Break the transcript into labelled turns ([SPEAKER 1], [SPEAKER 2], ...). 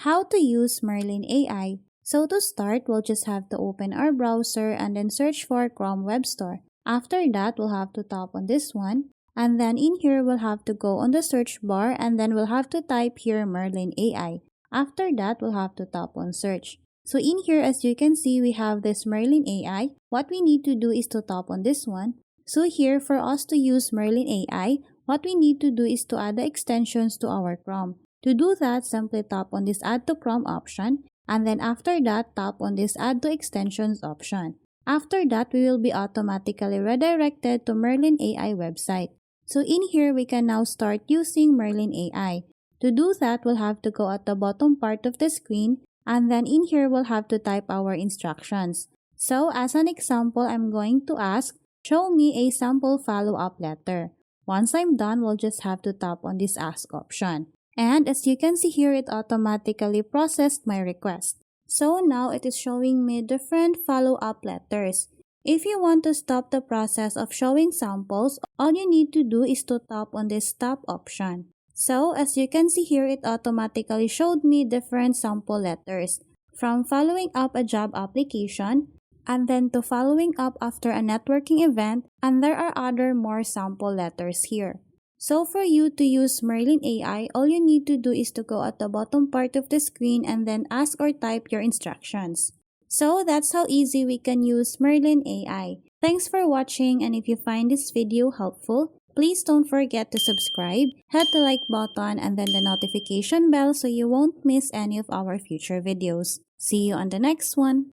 [SPEAKER 1] how to use Merlin AI. So to start, we'll just have to open our browser and then search for Chrome Web Store. After that, we'll have to tap on this one. And then in here, we'll have to go on the search bar and then we'll have to type here Merlin AI. After that, we'll have to tap on search. So in here, as you can see, we have this Merlin AI. What we need to do is to tap on this one. So here, for us to use Merlin AI, what we need to do is to add the extensions to our Chrome. To do that, simply tap on this Add to Chrome option, and then after that, tap on this Add to Extensions option. After that, we will be automatically redirected to Merlin AI website. So in here, we can now start using Merlin AI. To do that, we'll have to go at the bottom part of the screen, and then in here, we'll have to type our instructions. So as an example, I'm going to ask, show me a sample follow-up letter. Once I'm done, we'll just have to tap on this Ask option. And as you can see here, it automatically processed my request. So now it is showing me different follow-up letters. If you want to stop the process of showing samples, all you need to do is to tap on this Stop option. So as you can see here, it automatically showed me different sample letters, from following up a job application, and then to following up after a networking event, and there are other more sample letters here. So for you to use Merlin AI, all you need to do is to go at the bottom part of the screen and then ask or type your instructions. So that's how easy we can use Merlin AI. Thanks for watching, and if you find this video helpful, please don't forget to subscribe, hit the like button and then the notification bell so you won't miss any of our future videos. See you on the next one.